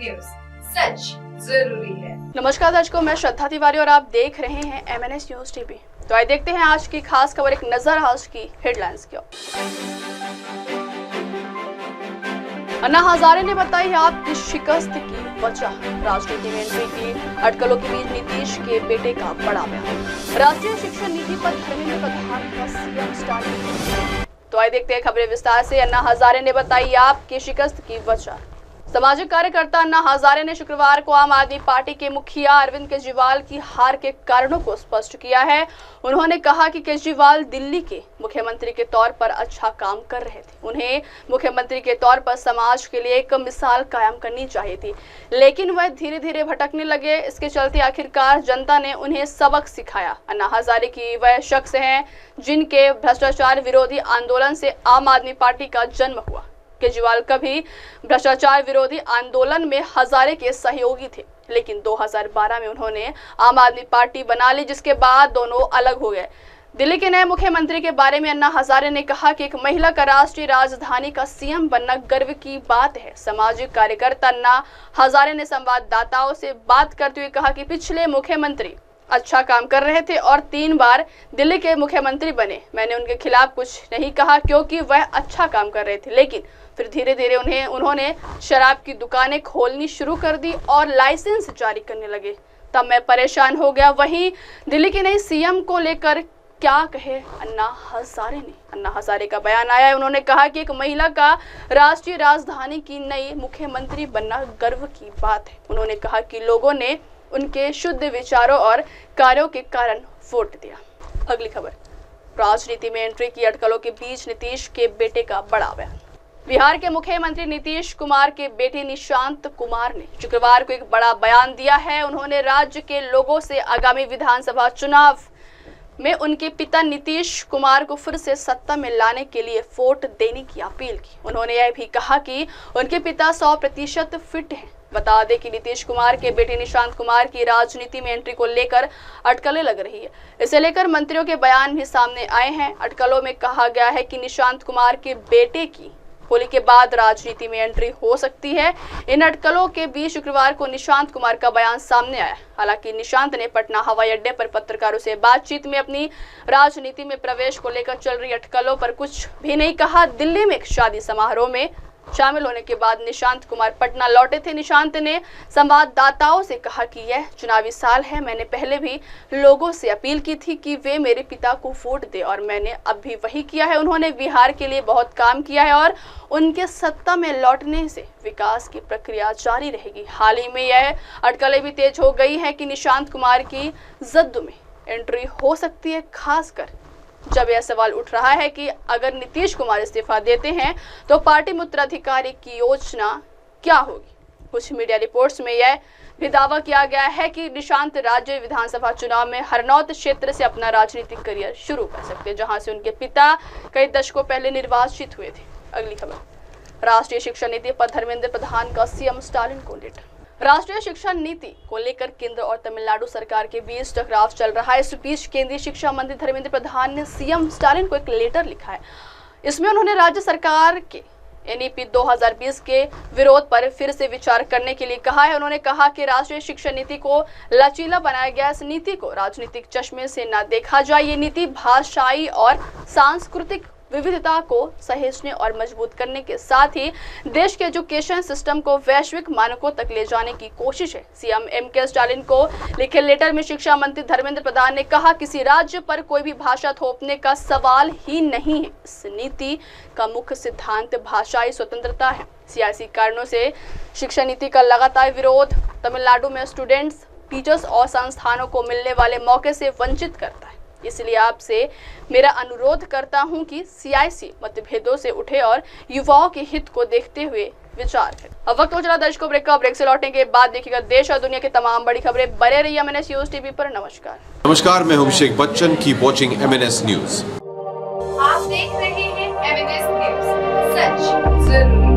News, सच जरूरी है। नमस्कार दर्शकों, मैं श्रद्धा तिवारी और आप देख रहे हैं MNS न्यूज टीवी। तो आइए देखते हैं आज की खास खबर। एक नजर आज की हेडलाइंस की ओर। अन्ना हजारे ने बताई आपकी शिकस्त की वजह। राजनीति में एंट्री की अटकलों के बीच नीतीश के बेटे का बड़ा बयान। राष्ट्रीय शिक्षा नीति पर धर्मेंद्र प्रधान का सीएम स्टालिन। तो आइए देखते हैं खबरें विस्तार से। अन्ना हजारे ने बताई आपकी शिकस्त की वजह। सामाजिक कार्यकर्ता अन्ना हजारे ने शुक्रवार को आम आदमी पार्टी के मुखिया अरविंद केजरीवाल की हार के कारणों को स्पष्ट किया है। उन्होंने कहा कि केजरीवाल दिल्ली के मुख्यमंत्री के तौर पर अच्छा काम कर रहे थे। उन्हें मुख्यमंत्री के तौर पर समाज के लिए एक मिसाल कायम करनी चाहिए थी, लेकिन वह धीरे धीरे भटकने लगे। इसके चलते आखिरकार जनता ने उन्हें सबक सिखाया। अन्ना हजारे की वह शख्स हैं जिनके भ्रष्टाचार विरोधी आंदोलन से आम आदमी पार्टी का जन्म हुआ। केजरीवाल कभी भ्रष्टाचार विरोधी आंदोलन में हजारे के सहयोगी थे, लेकिन 2012 में उन्होंने आम आदमी पार्टी बना ली, जिसके बाद दोनों अलग हो गए। दिल्ली के नए मुख्यमंत्री के बारे में अन्ना हजारे ने कहा कि एक महिला का राष्ट्रीय राजधानी का सीएम बनना गर्व की बात है। सामाजिक कार्यकर्ता अन्ना हजारे ने संवाददाताओं से बात करते हुए कहा कि पिछले मुख्यमंत्री अच्छा काम कर रहे थे और 3 बार दिल्ली के मुख्यमंत्री बने। मैंने उनके खिलाफ कुछ नहीं कहा क्योंकि वह अच्छा काम कर रहे थे, लेकिन फिर धीरे धीरे उन्होंने शराब की दुकानें खोलनी शुरू कर दी और लाइसेंस जारी करने लगे। तब मैं परेशान हो गया। वहीं दिल्ली के नए सीएम को लेकर क्या कहे अन्ना हजारे ने। अन्ना हजारे का बयान आया है। उन्होंने कहा कि एक महिला का राष्ट्रीय राजधानी की नई मुख्यमंत्री बनना गर्व की बात है। उन्होंने कहा कि लोगों ने उनके शुद्ध विचारों और कार्यों के कारण वोट दिया। अगली खबर, राजनीति में एंट्री की अटकलों के बीच नीतीश के बेटे का बड़ा बयान। बिहार के मुख्यमंत्री नीतीश कुमार के बेटे निशांत कुमार ने शुक्रवार को एक बड़ा बयान दिया है। उन्होंने राज्य के लोगों से आगामी विधानसभा चुनाव में उनके पिता नीतीश कुमार को फिर से सत्ता में लाने के लिए वोट देने की अपील की। उन्होंने यह भी कहा कि उनके पिता 100% फिट हैं। बता दें कि नीतीश कुमार के बेटे निशांत कुमार की राजनीति में एंट्री को लेकर अटकलें लग रही है। इसे लेकर मंत्रियों के बयान भी सामने आए हैं। अटकलों में कहा गया है कि निशांत कुमार के बेटे की होली के बाद राजनीति में एंट्री हो सकती है। इन अटकलों के बीच शुक्रवार को निशांत कुमार का बयान सामने आया। हालांकि निशांत ने पटना हवाई अड्डे पर पत्रकारों से बातचीत में अपनी राजनीति में प्रवेश को लेकर चल रही अटकलों पर कुछ भी नहीं कहा। दिल्ली में एक शादी समारोह में शामिल होने के बाद निशांत कुमार पटना लौटे थे। निशांत ने संवाददाताओं से कहा कि यह चुनावी साल है। मैंने पहले भी लोगों से अपील की थी कि वे मेरे पिता को वोट दें और मैंने अब भी वही किया है। उन्होंने बिहार के लिए बहुत काम किया है और उनके सत्ता में लौटने से विकास की प्रक्रिया जारी रहेगी। हाल ही में यह अटकलें भी तेज हो गई है कि निशांत कुमार की जद्दू में एंट्री हो सकती है, खासकर जब यह सवाल उठ रहा है कि अगर नीतीश कुमार इस्तीफा देते हैं तो पार्टी में उत्तराधिकारी की योजना क्या होगी। कुछ मीडिया रिपोर्ट्स में यह भी दावा किया गया है कि निशांत राज्य विधानसभा चुनाव में हरनौत क्षेत्र से अपना राजनीतिक करियर शुरू कर सकते हैं, जहां से उनके पिता कई दशकों पहले निर्वाचित हुए थे। अगली खबर, राष्ट्रीय शिक्षा नीति पर धर्मेंद्र प्रधान का सीएम स्टालिन को लेटर। राष्ट्रीय शिक्षा नीति को लेकर केंद्र और तमिलनाडु सरकार के बीच टकराव चल रहा है। इस बीच केंद्रीय शिक्षा मंत्री धर्मेंद्र प्रधान ने सीएम स्टालिन को एक लेटर लिखा है। इसमें उन्होंने राज्य सरकार के NEP 2020 के विरोध पर फिर से विचार करने के लिए कहा है। उन्होंने कहा कि राष्ट्रीय शिक्षा नीति को लचीला बनाया गया। इस नीति को राजनीतिक चश्मे से न देखा जाए। ये नीति भाषाई और सांस्कृतिक विविधता को सहेजने और मजबूत करने के साथ ही देश के एजुकेशन सिस्टम को वैश्विक मानकों तक ले जाने की कोशिश है। सीएम MK स्टालिन को लिखे लेटर में शिक्षा मंत्री धर्मेंद्र प्रधान ने कहा, किसी राज्य पर कोई भी भाषा थोपने का सवाल ही नहीं है। इस नीति का मुख्य सिद्धांत भाषाई स्वतंत्रता है। सियासी कारणों से शिक्षा नीति का लगातार विरोध तमिलनाडु में स्टूडेंट्स, टीचर्स और संस्थानों को मिलने वाले मौके से वंचित करता है। इसलिए आपसे मेरा अनुरोध करता हूं कि सियासी मतभेदों से उठे और युवाओं के हित को देखते हुए विचार करें। अब वक्त हो चला दर्शकों ब्रेक का। ब्रेक से लौटने के बाद देखिएगा देश और दुनिया की तमाम बड़ी खबरें। बने रहिए MNS न्यूज टीवी पर। नमस्कार, मैं हूं Abhishek Bachchan. Keep watching MNS news. आप देख रहे हैं MNS न्यूज, सच जरूरी।